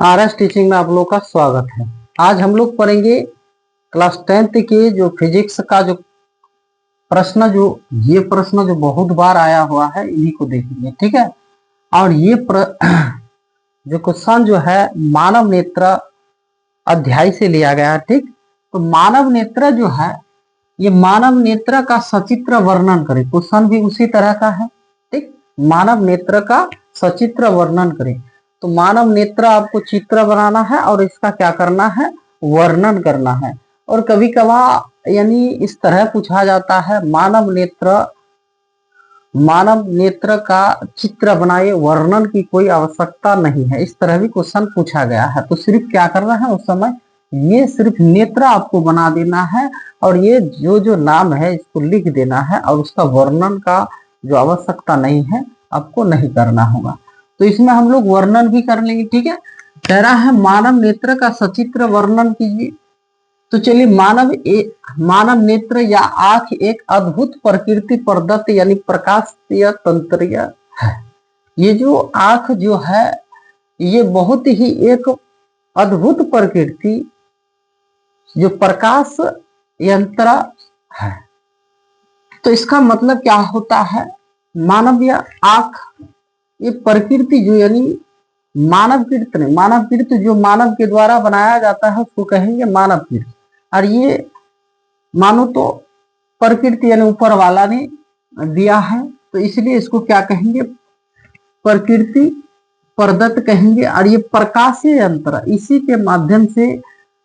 RS teaching में आप लोग का स्वागत है। आज हम लोग पढ़ेंगे क्लास 10th के जो फिजिक्स का जो प्रश्न जो बहुत बार आया हुआ है, इन्हीं को देखेंगे। ठीक है। और ये जो क्वेश्चन जो है मानव नेत्र अध्याय से लिया गया है। ठीक। तो मानव नेत्र जो है, ये मानव नेत्र का सचित्र वर्णन करे। क्वेश्चन भी उसी तरह का है। ठीक। मानव नेत्र का सचित्र वर्णन करें। तो मानव नेत्र आपको चित्र बनाना है और इसका क्या करना है, वर्णन करना है। और कभी कभार यानी इस तरह पूछा जाता है, मानव नेत्र का चित्र बनाए, वर्णन की कोई आवश्यकता नहीं है। इस तरह भी क्वेश्चन पूछा गया है। तो सिर्फ क्या करना है उस समय, ये सिर्फ नेत्र आपको बना देना है और ये जो नाम है इसको लिख देना है और उसका वर्णन का जो आवश्यकता नहीं है आपको नहीं करना होगा। तो इसमें हम लोग वर्णन भी कर लेंगे। ठीक है। कह रहा है मानव नेत्र का सचित्र वर्णन कीजिए। तो चलिए, मानव नेत्र या आंख एक अद्भुत प्रकृति प्रदत्त यानी प्रकाशीय तंत्र है। ये जो आंख जो है, ये बहुत ही एक अद्भुत प्रकृति जो प्रकाश यंत्र है। तो इसका मतलब क्या होता है, मानव या आंख ये प्रकृति जो यानी मानवकृत नहीं, मानवकृत जो मानव के द्वारा बनाया जाता है उसको कहेंगे मानवकृत। और ये मानो तो प्रकृति यानी ऊपर वाला ने दिया है, तो इसलिए इसको क्या कहेंगे, प्रकृति प्रदत्त कहेंगे। और ये प्रकाशीय यंत्र, इसी के माध्यम से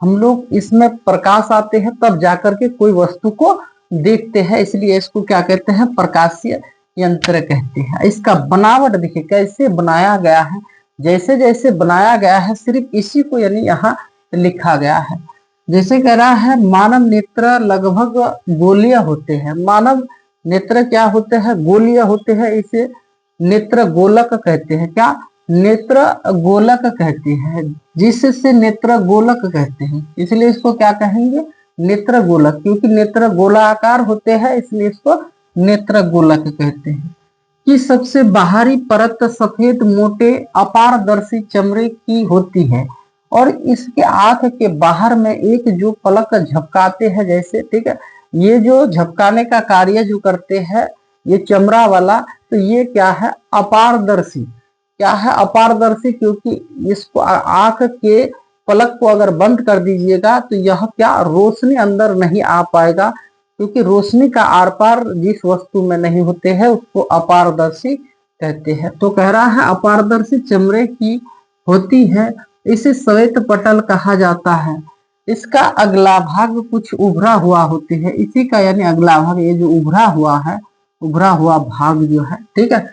हम लोग इसमें प्रकाश आते हैं तब जाकर के कोई वस्तु को देखते हैं, इसलिए इसको क्या कहते हैं, प्रकाशीय यंत्र कहते हैं। इसका बनावट देखिए कैसे बनाया गया है, जैसे जैसे बनाया गया है सिर्फ इसी को यानी यहाँ लिखा गया है। जैसे कह रहा है मानव नेत्र लगभग गोलीय होते हैं। मानव नेत्र क्या होते हैं, गोलीय होते हैं। इसे नेत्र गोलक कहते हैं। क्या, नेत्र गोलक कहते हैं, जिससे नेत्र गोलक कहते हैं, इसलिए इसको क्या कहेंगे, नेत्र गोलक। क्योंकि नेत्र गोलाकार होते हैं इसलिए इसको नेत्र गोलक कहते हैं। कि सबसे बाहरी परत सफेद मोटे अपारदर्शी चमड़े की होती है और इसके आंख के बाहर में एक जो पलक झपकाते हैं जैसे, ठीक है, ये जो झपकाने का कार्य जो करते हैं ये चमड़ा वाला, तो ये क्या है, अपारदर्शी। क्या है, अपारदर्शी, क्योंकि इसको आंख के पलक को अगर बंद कर दीजिएगा तो यह क्या, रोशनी अंदर नहीं आ पाएगा, क्योंकि रोशनी का आर पार जिस वस्तु में नहीं होते हैं उसको अपारदर्शी कहते हैं। तो कह रहा है अपारदर्शी चमड़े की होती है, इसे श्वेत पटल कहा जाता है। इसका अगला भाग कुछ उभरा हुआ होते हैं, इसी का यानी अगला भाग, ये जो उभरा हुआ है, उभरा हुआ भाग जो है, ठीक है,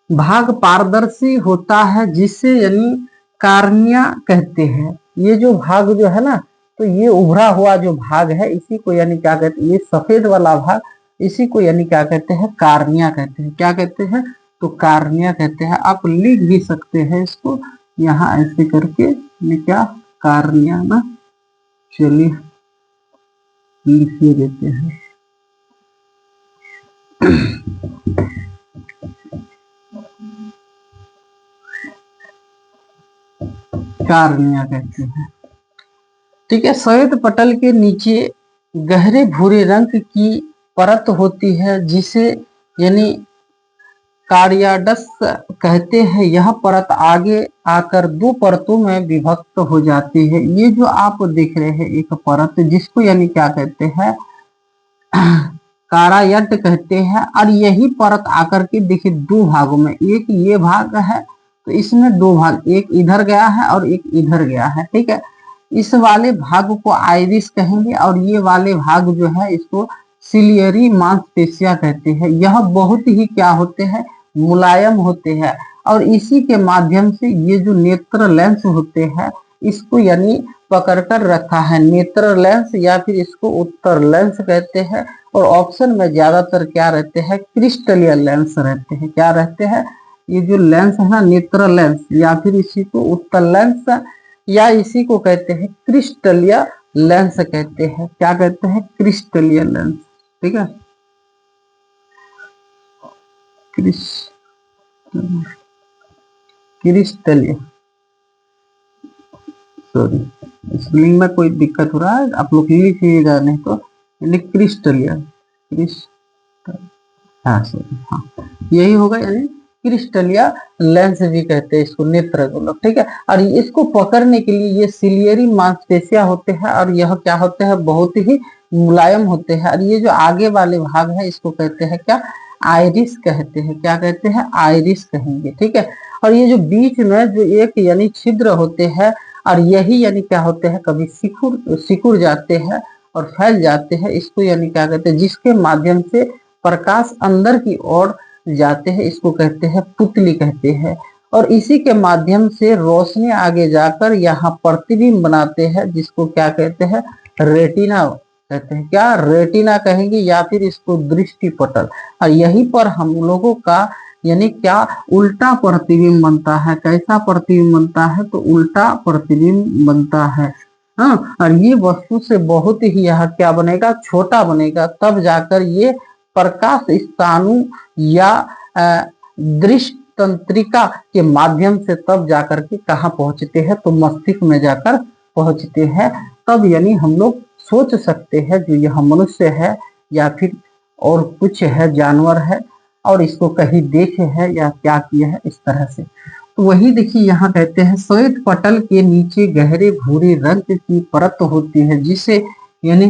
भाग पारदर्शी होता है, जिसे यानी कार्निया कहते हैं। ये जो भाग जो है ना, तो ये उभरा हुआ जो भाग है इसी को यानी क्या कहते हैं, ये सफेद वाला भाग, इसी को यानी क्या कहते हैं, कार्निया कहते हैं। क्या कहते हैं, तो कार्निया कहते हैं। आप लिख भी सकते हैं इसको यहाँ ऐसे करके, ये क्या, कार्निया ना, चलिए लिखिए देते हैं। कार्निया कहते हैं। ठीक है। श्वेत पटल के नीचे गहरे भूरे रंग की परत होती है जिसे यानी कार्डियस कहते हैं। यह परत आगे आकर दो परतों में विभक्त हो जाती है। ये जो आप देख रहे हैं एक परत, जिसको यानी क्या कहते हैं, कारायट कहते हैं। और यही परत आकर के देखिए दो भागों में, एक ये भाग है तो इसमें दो भाग, एक इधर गया है और एक इधर गया है। ठीक है। इस वाले भाग को आइरिस कहेंगे और ये वाले भाग जो है इसको सिलियरी मांसपेशियां कहते हैं। यह बहुत ही क्या होते हैं, मुलायम होते हैं और इसी के माध्यम से ये जो नेत्र लेंस होते हैं इसको यानी पकड़कर रखा है। नेत्र लेंस या फिर इसको उत्तर लेंस कहते हैं। और ऑप्शन में ज्यादातर क्या रहते हैं, क्रिस्टलीय लेंस रहते हैं। क्या रहते हैं, ये जो लेंस है ना, नेत्र लेंस, या फिर इसी को उत्तर लेंस या इसी को कहते हैं क्रिस्टलीय लेंस कहते हैं। क्या कहते हैं, क्रिस्टलीय लेंस। ठीक है, क्रिस्टलीय सॉरी स्पेलिंग में कोई दिक्कत हो रहा है, आप लोग लिखिएगा नहीं तो। यानी क्रिस्टलिया, हाँ सॉरी, हाँ यही होगा, यानी क्रिस्टलिया लेंस भी कहते हैं इसको, नेत्र गोलक, ठीक है। और इसको पकड़ने के लिए ये सिलियरी मांसपेशियां होते हैं, और यह क्या होते हैं, बहुत ही मुलायम होते हैं। और ये जो आगे वाले भाग है इसको कहते हैं क्या, आइरिस कहते हैं। क्या कहते हैं, आइरिस कहेंगे, ठीक है। और ये जो बीच में जो एक यानी छिद्र होते हैं, और यही यानी क्या होते हैं, कभी सिकुड़ जाते हैं और फैल जाते हैं, इसको यानी क्या कहते हैं, जिसके माध्यम से प्रकाश अंदर की ओर जाते हैं, इसको कहते हैं पुतली कहते हैं। और इसी के माध्यम से रोशनी आगे जाकर यहाँ प्रतिबिंब बनाते हैं, जिसको क्या कहते हैं, रेटिना कहते हैं। क्या, रेटिना कहेंगे, या फिर इसको दृष्टि पटल। और यहीं पर हम लोगों का यानी क्या, उल्टा प्रतिबिंब बनता है। कैसा प्रतिबिंब बनता है, तो उल्टा प्रतिबिंब बनता है। हाँ, और ये वस्तु से बहुत ही यह क्या बनेगा, छोटा बनेगा, तब जाकर ये प्रकाश स्थानु या दृष्टि तंत्रिका के माध्यम से तब जाकर के कहाँ पहुंचते हैं, तो मस्तिष्क में जाकर पहुंचते हैं। तब यानी हम लोग सोच सकते हैं जो यह मनुष्य है या फिर और कुछ है, जानवर है, और इसको कहीं देखे है या क्या किया है, इस तरह से। तो वही देखिए यहाँ कहते हैं, श्वेत पटल के नीचे गहरे भूरे रंग की परत होती है, जिसे यानी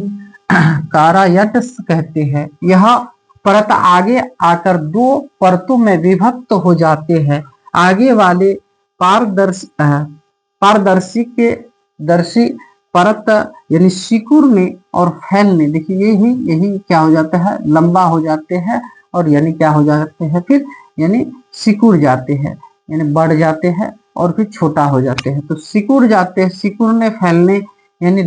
कारायटस कहते हैं। यह परत आगे आकर दो परतों में विभक्त हो जाते हैं। आगे वाले पारदर्शी के दर्शी परत यानी सिकुड़ने और फैलने, देखिए यही यही क्या हो जाता है, लंबा हो जाते हैं, और यानी क्या हो जाते हैं, फिर यानी सिकुड़ जाते हैं, यानी बढ़ जाते हैं और फिर छोटा हो जाते हैं। तो सिकुड़ जाते हैं, सिकुड़ने फैलने यानी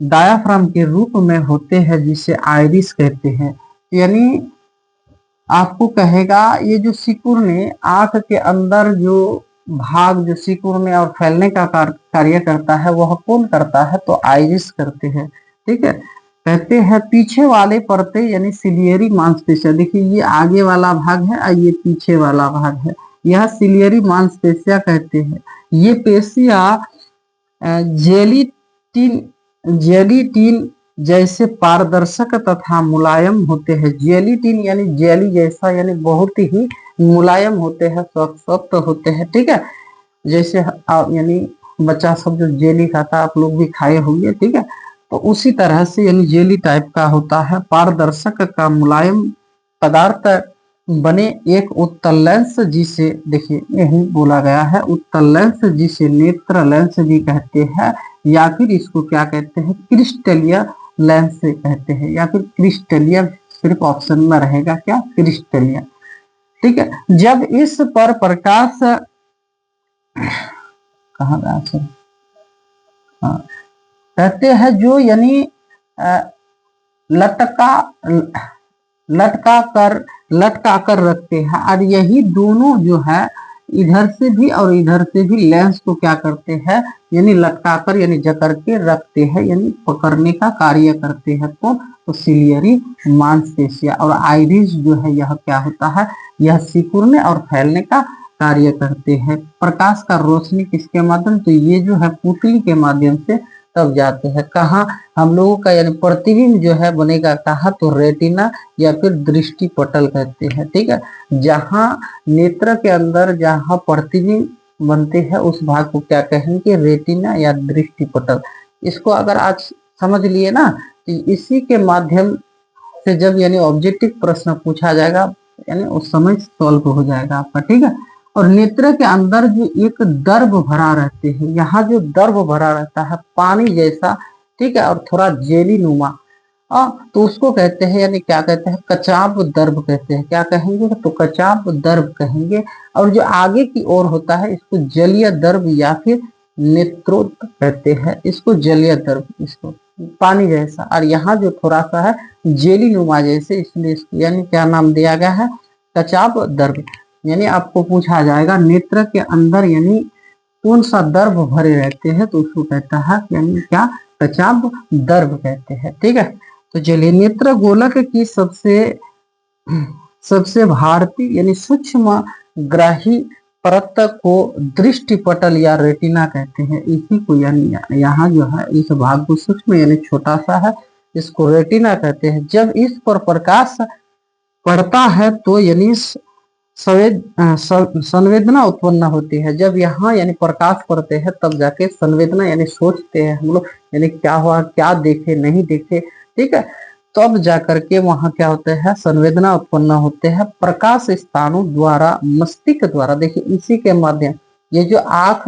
डायाफ्राम के रूप में होते हैं, जिसे आइरिस कहते हैं। यानी आपको कहेगा, ये जो सिकुड़ने, आंख के अंदर जो भाग जो सिकुड़ने और फैलने का कार्य करता है, वह कौन करता है, तो आइरिस करते हैं, ठीक है। कहते हैं पीछे वाले परते यानी सिलियरी मांसपेशियां, देखिए ये आगे वाला भाग है और ये पीछे वाला भाग है, यह सिलियरी मांसपेशियां कहते हैं। ये पेशियां जेलिटिन जैसे पारदर्शक तथा मुलायम होते हैं। जेलिटिन यानी जेली जैसा, यानी बहुत ही मुलायम होते हैं, सॉफ्ट होते हैं, ठीक है। जैसे यानी बच्चा सब जो जेली खाता, आप लोग भी खाए होंगे, ठीक है। तो उसी तरह से यानी जेली टाइप का होता है, पारदर्शक का मुलायम पदार्थ बने एक उत्तल लेंस, जिसे देखिए यही बोला गया है, उत्तल लेंस जिसे नेत्र लेंस भी कहते हैं, या फिर इसको क्या कहते हैं, क्रिस्टलिया लेंस से कहते हैं, या फिर क्रिस्टलिया सिर्फ ऑप्शन में रहेगा, क्या, क्रिस्टलिया, ठीक है। जब इस पर प्रकाश कहाँ गया सर, हाँ, कहते हैं जो यानी लटका कर रखते हैं, और यही दोनों जो है इधर से भी और इधर से भी लेंस को क्या करते हैं, यानी लटका कर यानी जकड़ के रखते हैं, यानी पकड़ने का कार्य करते हैं। तो सिलियरी मांसपेशियां और आइरिस जो है, यह क्या होता है, यह सिकुड़ने और फैलने का कार्य करते हैं। प्रकाश का रोशनी किसके माध्यम, तो ये जो है पुतली के माध्यम से तब जाते हैं। कहाँ हम लोगों का यानी प्रतिबिंब जो है बनेगा, कहाँ, तो रेटिना या फिर दृष्टि पटल कहते हैं, ठीक है। जहाँ नेत्र के अंदर जहाँ प्रतिबिंब बनते हैं, उस भाग को क्या कहेंगे, रेटिना या दृष्टि पटल। इसको अगर आज समझ लिए ना, तो इसी के माध्यम से जब यानी ऑब्जेक्टिव प्रश्न पूछा जाएगा, यानी उस समय सॉल्व हो जाएगा आपका, ठीक है। और नेत्र के अंदर जो एक दर्भ भरा रहते हैं, यहाँ जो दर्भ भरा रहता है पानी जैसा, ठीक है, और थोड़ा जेली नुमा, तो उसको कहते हैं, यानी क्या कहते हैं, कचाप दर्भ कहते हैं। क्या कहेंगे, तो कचाप दर्भ कहेंगे। और जो आगे की ओर होता है, इसको जलीय दर्भ या फिर नेत्रोत कहते हैं, इसको जलीय दर्भ, इसको पानी जैसा। और यहाँ जो थोड़ा सा है जेली नुमा जैसे, इसलिए इसको यानी क्या नाम दिया गया है, कचाप दर्भ। यानी आपको पूछा जाएगा नेत्र के अंदर यानी कौन सा दर्भ भरे रहते हैं, तो उसको कहता है यानी क्या, कचाप दर्भ कहते हैं, ठीक है। तो चलिए, नेत्र गोलक की सबसे भारतीय यानी सूक्ष्म ग्राही परत को दृष्टि पटल या रेटिना कहते हैं। इसी को यानी यहाँ जो है इस भाग को सूक्ष्म यानी छोटा सा है, इसको रेटिना कहते हैं। जब इस पर प्रकाश पड़ता है तो यानी संवेदना उत्पन्न होती है। जब यहाँ यानी प्रकाश पड़ते हैं तब जाके संवेदना यानी सोचते हैं हम लोग, यानी क्या हुआ, क्या देखे नहीं देखे, ठीक है, तब जाकर के वहां क्या होते हैं, संवेदना उत्पन्न होते हैं प्रकाश स्थानों द्वारा, मस्तिष्क द्वारा। देखिए इसी के माध्यम, ये जो आंख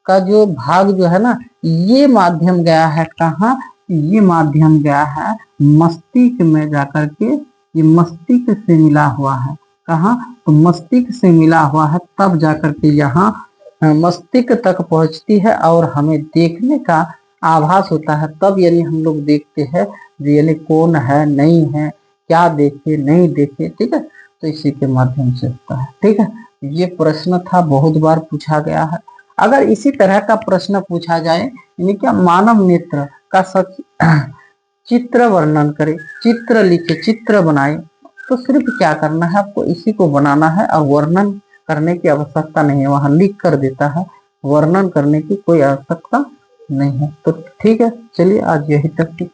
का जो भाग जो है ना, ये माध्यम गया है कहाँ, ये माध्यम गया है मस्तिष्क में जाकर के, ये मस्तिष्क से मिला हुआ है। कहाँ, तो मस्तिष्क से मिला हुआ है, तब जाकर के यहाँ मस्तिष्क तक पहुंचती है और हमें देखने का आभास होता है। तब यानी हम लोग देखते हैं यानी कौन है नहीं है, क्या देखे नहीं देखे, ठीक है, तो इसी के माध्यम से होता है। ठीक है, ये प्रश्न था, बहुत बार पूछा गया है। अगर इसी तरह का प्रश्न पूछा जाए यानी क्या, मानव नेत्र का सच चित्र वर्णन करे, चित्र लिखे, चित्र बनाए, तो सिर्फ क्या करना है आपको, इसी को बनाना है और वर्णन करने की आवश्यकता नहीं है, वहां लिख कर देता है, वर्णन करने की कोई आवश्यकता नहीं है। तो ठीक है, चलिए आज यही तक।